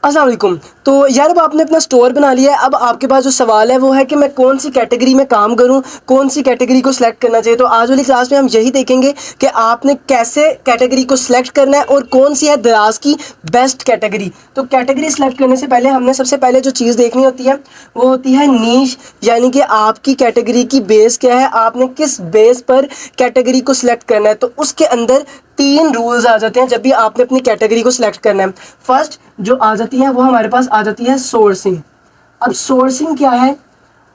अस्सलाम वालेकुम। तो यार अब आपने अपना स्टोर बना लिया है। अब आपके पास जो सवाल है वो है कि मैं कौन सी कैटेगरी में काम करूं, कौन सी कैटेगरी को सिलेक्ट करना चाहिए। तो आज वाली क्लास में हम यही देखेंगे कि आपने कैसे कैटेगरी को सिलेक्ट करना है और कौन सी है दराज की बेस्ट कैटेगरी। तो कैटेगरी सिलेक्ट करने से पहले हमने सबसे पहले जो चीज़ देखनी होती है वो होती है नीश, यानी कि आपकी कैटेगरी की बेस क्या है, आपने किस बेस पर कैटेगरी को सिलेक्ट करना है। तो उसके अंदर 3 रूल्स आ जाते हैं जब भी आपने अपनी कैटेगरी को सिलेक्ट करना है। फर्स्ट जो आ जाती है वो हमारे पास आ जाती है सोर्सिंग। अब सोर्सिंग क्या है,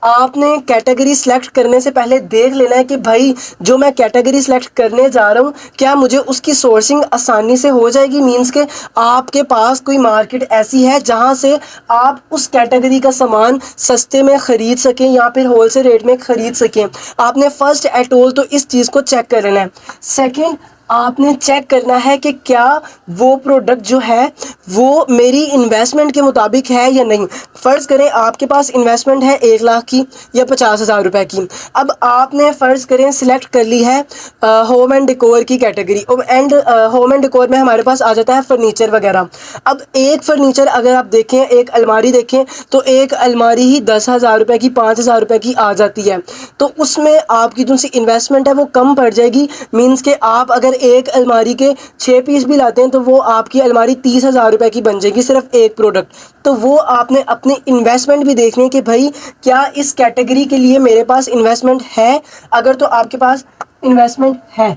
आपने कैटेगरी सिलेक्ट करने से पहले देख लेना है कि भाई जो मैं कैटेगरी सिलेक्ट करने जा रहा हूँ क्या मुझे उसकी सोर्सिंग आसानी से हो जाएगी। मींस के आपके पास कोई मार्केट ऐसी है जहाँ से आप उस कैटेगरी का सामान सस्ते में ख़रीद सकें या फिर होलसेल रेट में ख़रीद सकें। आपने फर्स्ट एट ऑल तो इस चीज़ को चेक कर लेना है। सेकेंड, आपने चेक करना है कि क्या वो प्रोडक्ट जो है वो मेरी इन्वेस्टमेंट के मुताबिक है या नहीं। फ़र्ज़ करें आपके पास इन्वेस्टमेंट है 1 लाख की या 50,000 रुपए की। अब आपने फ़र्ज़ करें सिलेक्ट कर ली है होम एंड डेकोर की कैटेगरी। होम एंड डेकोर में हमारे पास आ जाता है फर्नीचर वगैरह। अब एक फर्नीचर अगर आप देखें, एक अलमारी देखें तो एक अलमारी ही 10,000 रुपये की, 5,000 रुपये की आ जाती है। तो उसमें आपकी जो सी इन्वेस्टमेंट है वो कम पड़ जाएगी। मीन्स के आप अगर एक अलमारी के 6 पीस भी लाते हैं तो वो आपकी अलमारी 30,000 रुपये की बन जाएगी सिर्फ एक प्रोडक्ट। तो वो आपने अपनी इन्वेस्टमेंट भी देखनी है कि भाई क्या इस कैटेगरी के लिए मेरे पास इन्वेस्टमेंट है। अगर तो आपके पास इन्वेस्टमेंट है,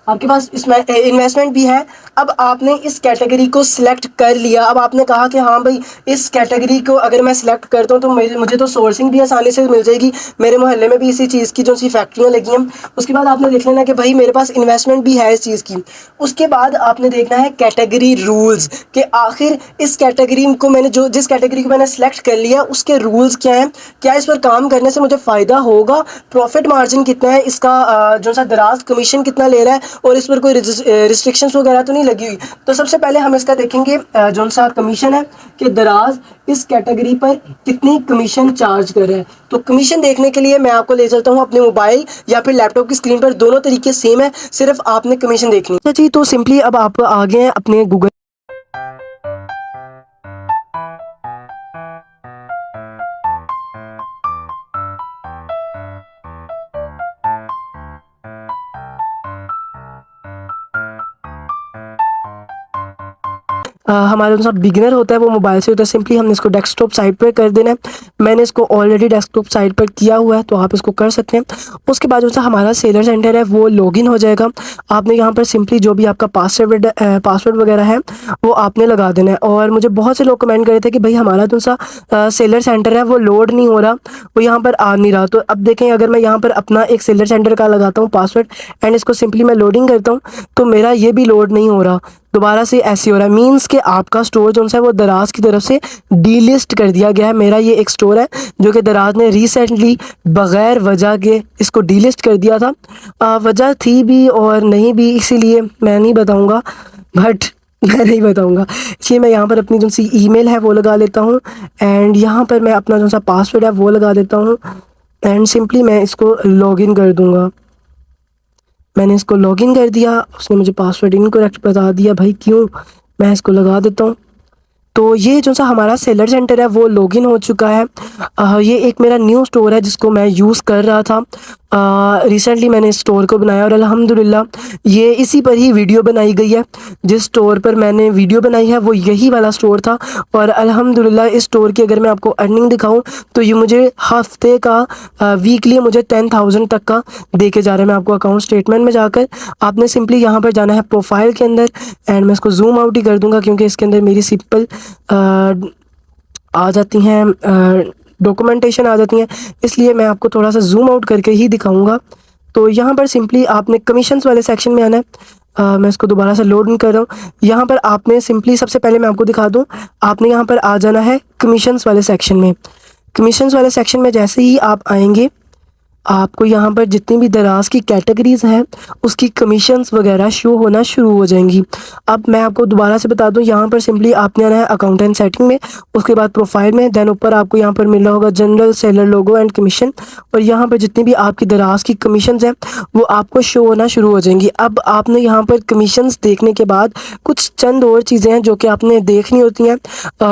आपके पास इसमें इन्वेस्टमेंट भी है। अब आपने इस कैटेगरी को सिलेक्ट कर लिया। अब आपने कहा कि हाँ भाई इस कैटेगरी को अगर मैं सिलेक्ट करता हूँ तो मुझे तो सोर्सिंग भी आसानी से मिल जाएगी, मेरे मोहल्ले में भी इसी चीज़ की जो सी फैक्ट्रियाँ लगी हैं। उसके बाद आपने देख लेना कि भाई मेरे पास इन्वेस्टमेंट भी है इस चीज़ की। उसके बाद आपने देखना है कैटेगरी रूल्स कि आखिर इस कैटेगरी को मैंने जिस कैटेगरी को मैंने सेलेक्ट कर लिया उसके रूल्स क्या हैं, क्या इस पर काम करने से मुझे फ़ायदा होगा, प्रॉफिट मार्जिन कितना है इसका, जो सा दराज कमीशन कितना ले रहा है और इस पर कोई रिस्ट्रिक्शंस वगैरह तो नहीं लगी हुई। तो सबसे पहले हम इसका देखेंगे जो सा कमीशन है कि दराज इस कैटेगरी पर कितनी कमीशन चार्ज कर रहा है। तो कमीशन देखने के लिए मैं आपको ले चलता हूँ अपने मोबाइल या फिर लैपटॉप की स्क्रीन पर, दोनों तरीके सेम है, सिर्फ आपने कमीशन देखनी है। जी तो सिंपली अब आप आ गए हैं अपने गूगल हमारा जो सा बिगिनर होता है वो मोबाइल से होता है। सिंपली हमने इसको डेस्कटॉप साइट पर कर देना है। मैंने इसको ऑलरेडी डेस्कटॉप साइट पर किया हुआ है तो आप इसको कर सकते हैं। उसके बाद जो सा हमारा सेलर सेंटर है वो लॉगिन हो जाएगा। आपने यहाँ पर सिंपली जो भी आपका पासवर्ड वगैरह है वो आपने लगा देना है। और मुझे बहुत से लोग कमेंट कर रहे थे कि भाई हमारा जो सा सेलर सेंटर है वो लोड नहीं हो रहा, वो यहाँ पर आ नहीं रहा। तो अब देखें अगर मैं यहाँ पर अपना एक सेलर सेंटर का लगाता हूँ पासवर्ड एंड इसको सिंपली मैं लोडिंग करता हूँ तो मेरा ये भी लोड नहीं हो रहा, दोबारा से ऐसे हो रहा है। मीन्स कि आपका स्टोर जो है वो दराज की तरफ से डीलिस्ट कर दिया गया है। मेरा ये एक स्टोर है जो कि दराज ने रिसेंटली बग़ैर वजह के इसको डीलिस्ट कर दिया था। वजह थी भी और नहीं भी, इसीलिए मैं नहीं बताऊंगा, बट मैं नहीं बताऊंगा। इसलिए मैं यहाँ पर अपनी जो सी ईमेल है वो लगा लेता हूँ एंड यहाँ पर मैं अपना जो सा पासवर्ड है वो लगा देता हूँ एंड सिंपली मैं इसको लॉगिन कर दूँगा। मैंने इसको लॉगिन कर दिया, उसने मुझे पासवर्ड इनकरेक्ट बता दिया, भाई क्यों, मैं इसको लगा देता हूँ। तो ये जो सा हमारा सेलर सेंटर है वो लॉगिन हो चुका है। ये एक मेरा न्यू स्टोर है जिसको मैं यूज़ कर रहा था। रिसेंटली मैंने इस स्टोर को बनाया और अल्हम्दुलिल्लाह ये इसी पर ही वीडियो बनाई गई है। जिस स्टोर पर मैंने वीडियो बनाई है वो यही वाला स्टोर था और अल्हम्दुलिल्लाह इस स्टोर की अगर मैं आपको अर्निंग दिखाऊं तो ये मुझे हफ्ते का वीकली मुझे 10,000 तक का दे के जा रहा है। मैं आपको अकाउंट स्टेटमेंट में जाकर आपने सिंपली यहाँ पर जाना है प्रोफाइल के अंदर एंड मैं इसको जूम आउट ही कर दूँगा क्योंकि इसके अंदर मेरी सिंपल आ जाती हैं, डॉक्यूमेंटेशन आ जाती हैं, इसलिए मैं आपको थोड़ा सा जूम आउट करके ही दिखाऊंगा। तो यहाँ पर सिंपली आपने कमीशंस वाले सेक्शन में आना है। मैं इसको दोबारा से लोड नहीं कर रहा हूँ। यहाँ पर आपने सिंपली सबसे पहले मैं आपको दिखा दूँ, आपने यहाँ पर आ जाना है कमीशंस वाले सेक्शन में। कमीशंस वाले सेक्शन में जैसे ही आप आएंगे आपको यहाँ पर जितनी भी दराज की कैटेगरीज़ हैं उसकी कमीशंस वगैरह शो होना शुरू हो जाएंगी। अब मैं आपको दोबारा से बता दूँ, यहाँ पर सिंपली आपने आना है अकाउंटेंट सेटिंग में, उसके बाद प्रोफाइल में, देन ऊपर आपको यहाँ पर मिल रहा होगा general seller logo and commission, और यहाँ पर जितनी भी आपकी दराज की कमीशंस हैं वो आपको शो होना शुरू हो जाएंगी। अब आपने यहाँ पर कमीशंस देखने के बाद कुछ चंद और चीज़ें हैं जो कि आपने देखनी होती हैं।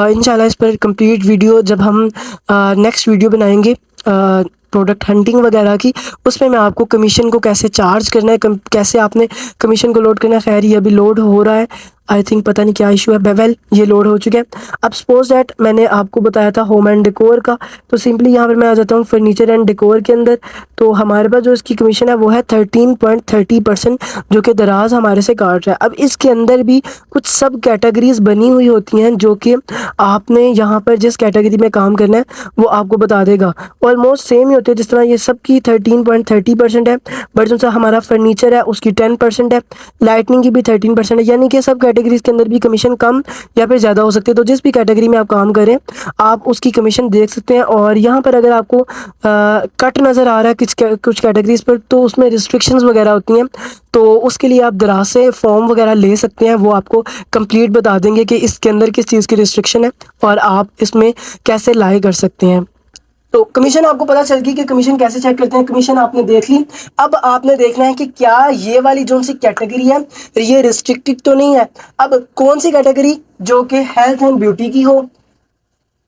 इंशाल्लाह इस पर कंप्लीट वीडियो जब हम नेक्स्ट वीडियो बनाएंगे प्रोडक्ट हंटिंग वगैरह की, उसमें मैं आपको कमीशन को कैसे चार्ज करना है, कैसे आपने कमीशन को लोड करना है। खैर ये अभी लोड हो रहा है, आई थिंक पता नहीं क्या इशू है। बेवेल ये लोड हो चुका है। अब सपोज दैट मैंने आपको बताया था होम एंड डेकोर का, तो सिंपली यहाँ पर मैं आ जाता हूँ फर्नीचर एंड डेकोर के अंदर। तो हमारे पास जो इसकी कमीशन है वो है 13.30%, जो कि दराज हमारे से काट रहा है। अब इसके अंदर भी कुछ सब कैटेगरीज बनी हुई होती हैं जो कि आपने यहाँ पर जिस कैटेगरी में काम करना है वो आपको बता देगा। ऑलमोस्ट सेम ही होते हैं, जिस तरह ये सब की 13.30% है, बट जो सा हमारा फर्नीचर है उसकी 10% है, लाइटनिंग की भी 13% है, यानी कि सब कैटेगरीज के अंदर भी कमीशन कम या फिर ज़्यादा हो सकती है। तो जिस भी कैटेगरी में आप काम करें आप उसकी कमीशन देख सकते हैं। और यहाँ पर अगर आपको कट नज़र आ रहा है कुछ कैटेगरीज पर, तो उसमें रिस्ट्रिक्शंस वगैरह होती हैं, तो उसके लिए आप दराज से फॉर्म वगैरह ले सकते हैं। वो आपको कंप्लीट बता देंगे कि इसके अंदर किस चीज़ की रिस्ट्रिक्शन है और आप इसमें कैसे लाई कर सकते हैं। तो कमीशन आपको पता चल गई कि कमीशन कैसे चेक करते हैं। कमीशन आपने देख ली। अब आपने देखना है कि क्या ये वाली जो सी कैटेगरी है ये रिस्ट्रिक्टेड तो नहीं है। अब कौन सी कैटेगरी, जो कि हेल्थ एंड ब्यूटी की हो,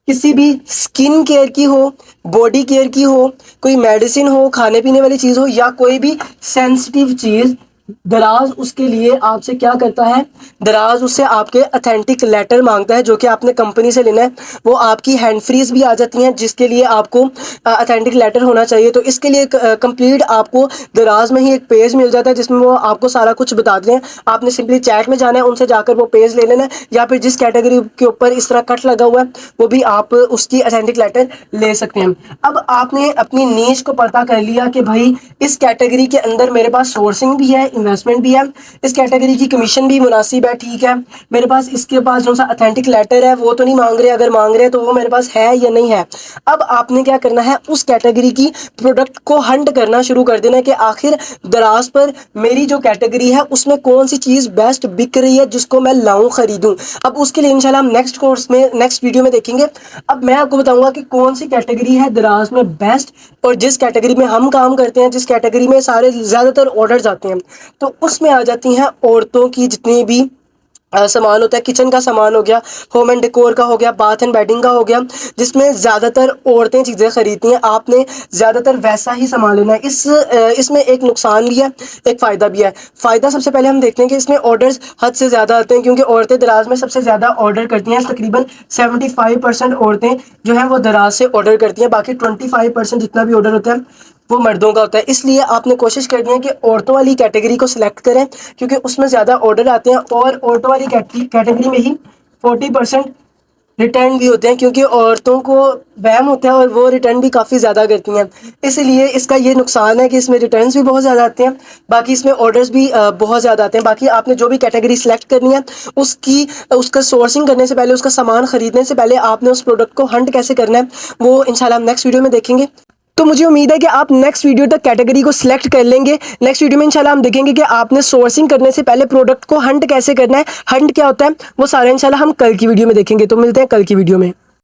किसी भी स्किन केयर की हो, बॉडी केयर की हो, कोई मेडिसिन हो, खाने पीने वाली चीज़ हो, या कोई भी सेंसिटिव चीज़, दराज उसके लिए आपसे क्या करता है, दराज उससे आपके अथेंटिक लेटर मांगता है जो कि आपने कंपनी से लेना है। वो आपकी हैंड फ्रीज भी आ जाती हैं जिसके लिए आपको अथेंटिक लेटर होना चाहिए। तो इसके लिए कंप्लीट आपको दराज में ही एक पेज मिल जाता है जिसमें वो आपको सारा कुछ बताते हैं। आपने सिंपली चैट में जाना है, उनसे जाकर वो पेज ले लेना है, या फिर जिस कैटेगरी के ऊपर इस तरह कट लगा हुआ है वो भी आप उसकी अथेंटिक लेटर ले सकते हैं। अब आपने अपनी नीश को पता कर लिया कि भाई इस कैटेगरी के अंदर मेरे पास सोर्सिंग भी है, इन्वेस्टमेंट भी है, इस कैटेगरी की कमीशन भी मुनासिब है, ठीक है, मेरे पास इसके पास जो सा अथेंटिक लेटर है वो तो नहीं मांग रहे, अगर मांग रहे हैं तो वो मेरे पास है या नहीं है। अब आपने क्या करना है, उस कैटेगरी की प्रोडक्ट को हंट करना शुरू कर देना है कि आखिर दराज पर मेरी जो कैटेगरी है उसमें कौन सी चीज़ बेस्ट बिक रही है जिसको मैं लाऊं, खरीदूं। अब उसके लिए इंशाल्लाह हम नेक्स्ट कोर्स में, नेक्स्ट वीडियो में देखेंगे। अब मैं आपको बताऊंगा कि कौन सी कैटेगरी है दराज में बेस्ट, और जिस कैटेगरी में हम काम करते हैं, जिस कैटेगरी में सारे ज़्यादातर ऑर्डर्स आते हैं, तो उसमें आ जाती हैं औरतों की जितनी भी सामान होता है। किचन का सामान हो गया, होम एंड डेकोर का हो गया, बाथ एंड बेडिंग का हो गया, जिसमें ज़्यादातर औरतें चीज़ें खरीदती हैं। आपने ज़्यादातर वैसा ही सामान लेना है। इसमें एक नुकसान भी है, एक फ़ायदा भी है। फ़ायदा सबसे पहले हम देखते हैं कि इसमें ऑर्डर्स हद से ज़्यादा आते हैं, क्योंकि औरतें दराज में सबसे ज़्यादा ऑर्डर करती हैं। तकरीबन 75% औरतें जो हैं वो दराज से ऑर्डर करती हैं, बाकी 25% जितना भी ऑर्डर होता है वो मर्दों का होता है। इसलिए आपने कोशिश करनी है कि औरतों वाली कैटेगरी को सिलेक्ट करें, क्योंकि उसमें ज़्यादा ऑर्डर आते हैं, और औरतों वाली कैटेगरी में ही 40% रिटर्न भी होते हैं, क्योंकि औरतों को वहम होता है और वो रिटर्न भी काफ़ी ज़्यादा करती हैं। इसलिए इसका ये नुकसान है कि इसमें रिटर्न्स भी बहुत ज़्यादा आते हैं, बाकी इसमें ऑर्डर्स भी बहुत ज़्यादा आते हैं। बाकी आपने जो भी कैटेगरी सेलेक्ट करनी है उसका सोर्सिंग करने से पहले, उसका सामान ख़रीदने से पहले आपने उस प्रोडक्ट को हंट कैसे करना है वो इंशाल्लाह हम नेक्स्ट वीडियो में देखेंगे। तो मुझे उम्मीद है कि आप नेक्स्ट वीडियो तक कैटेगरी को सिलेक्ट कर लेंगे। नेक्स्ट वीडियो में इंशाल्लाह हम देखेंगे कि आपने सोर्सिंग करने से पहले प्रोडक्ट को हंट कैसे करना है, हंट क्या होता है, वो सारा इंशाल्लाह हम कल की वीडियो में देखेंगे। तो मिलते हैं कल की वीडियो में।